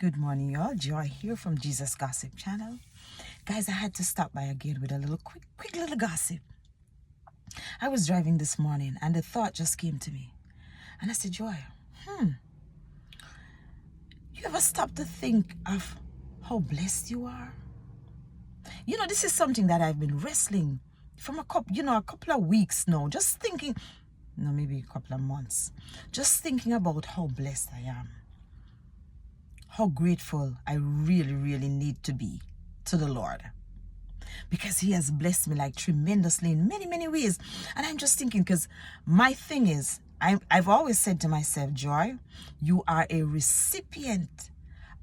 Good morning, y'all. Joy here from Jesus Gossip Channel. Guys, I had to stop by again with a little quick little gossip. I was driving this morning and the thought just came to me. And I said, Joy, you ever stop to think of how blessed you are? You know, this is something that I've been wrestling from a couple of weeks now, just thinking, no, maybe a couple of months, just thinking about how blessed I am. How grateful I really need to be to the Lord, because he has blessed me like tremendously in many ways. And I'm just thinking, because my thing is, I've always said to myself, Joy, you are a recipient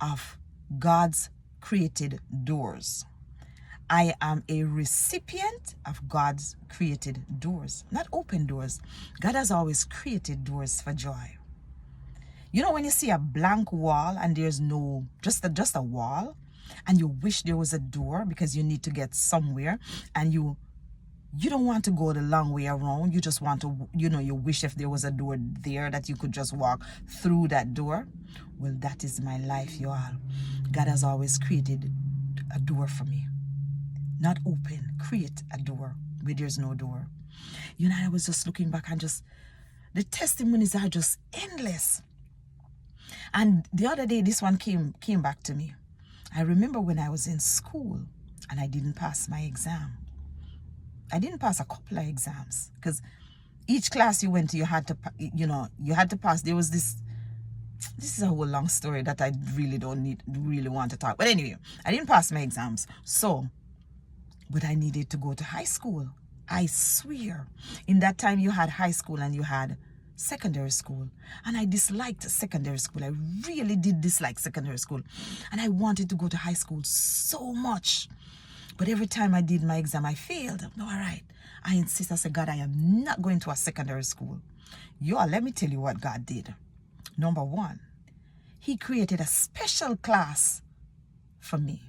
of God's created doors. I am a recipient of God's created doors, not open doors. God has always created doors for Joy. You know, when you see a blank wall and there's no, just a wall, and you wish there was a door because you need to get somewhere, and you don't want to go the long way around. You just want to, you wish if there was a door there that you could just walk through that door. Well, that is my life, y'all. God has always created a door for me. Not open, create a door where there's no door. You know, I was just looking back and the testimonies are just endless. And the other day, this one came back to me. I remember when I was in school and I didn't pass my exam. I didn't pass a couple of exams because each class you went to, you had to pass. There was this is a whole long story that I really want to talk. But anyway, I didn't pass my exams. But I needed to go to high school. I swear, in that time you had high school and you had secondary school, and I disliked secondary school. I really did dislike secondary school, and I wanted to go to high school so much. But every time I did my exam, I failed. No, all right, I insist. I said, God, I am not going to a secondary school. Y'all, let me tell you what God did. Number one, he created a special class for me.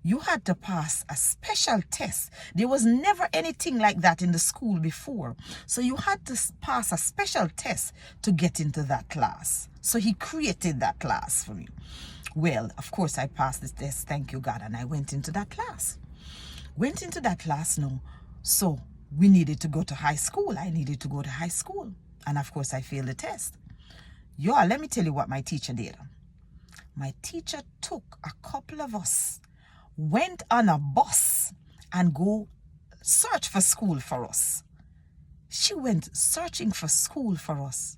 You had to pass a special test. There was never anything like that in the school before. So you had to pass a special test to get into that class. So he created that class for me. Well, of course, I passed this test. Thank you, God. And I went into that class. Now. So we needed to go to high school. I needed to go to high school. And of course, I failed the test. Y'all, let me tell you what my teacher did. My teacher took a couple of us, went on a bus and go search for school for us. She went searching for school for us.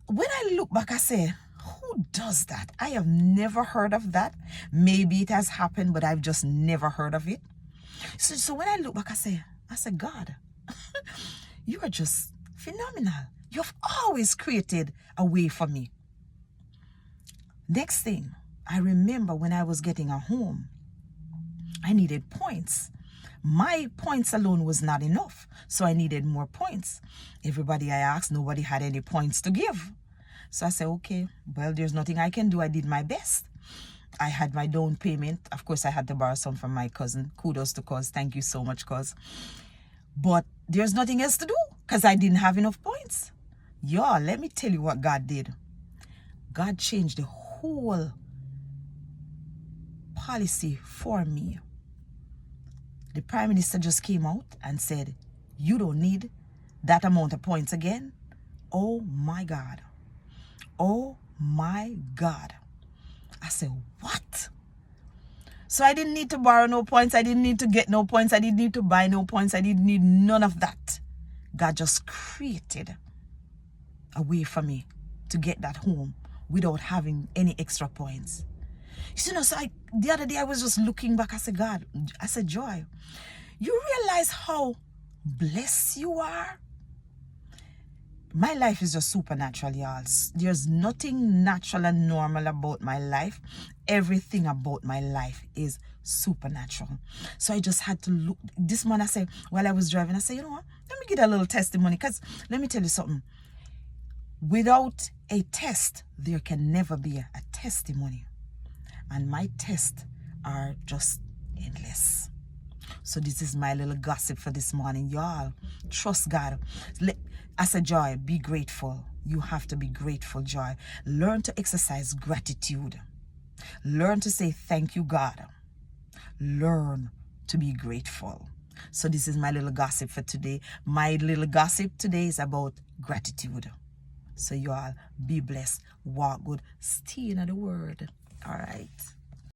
When I look back, I say, who does that? I have never heard of that. Maybe it has happened, but I've just never heard of it. So when I look back, I say, God, you are just phenomenal. You've always created a way for me. Next thing, I remember when I was getting a home, I needed points. My points alone was not enough, so I needed more points. Everybody I asked, nobody had any points to give. So I said, okay, well, there's nothing I can do. I did my best. I had my down payment. Of course, I had to borrow some from my cousin. Kudos to Cuz. Thank you so much, Cuz. But there's nothing else to do because I didn't have enough points. Y'all, let me tell you what God did. God changed the whole policy for me. The Prime Minister just came out and said, you don't need that amount of points again. Oh my God. Oh my God. I said, what? So I didn't need to borrow no points. I didn't need to get no points. I didn't need to buy no points. I didn't need none of that. God just created a way for me to get that home without having any extra points. You know, so the other day I was just looking back. I said, God, I said, Joy, you realize how blessed you are? My life is just supernatural, y'all. There's nothing natural and normal about my life. Everything about my life is supernatural. So I just had to look. This morning I said, while I was driving, I said, you know what? Let me get a little testimony, because let me tell you something. Without a test, there can never be a testimony. And my tests are just endless. So this is my little gossip for this morning. Y'all, trust God. I said, Joy, be grateful. you have to be grateful, Joy. Learn to exercise gratitude. Learn to say thank you, God. Learn to be grateful. So this is my little gossip for today. My little gossip today is about gratitude. So you all be blessed, walk good, stay in the word. All right.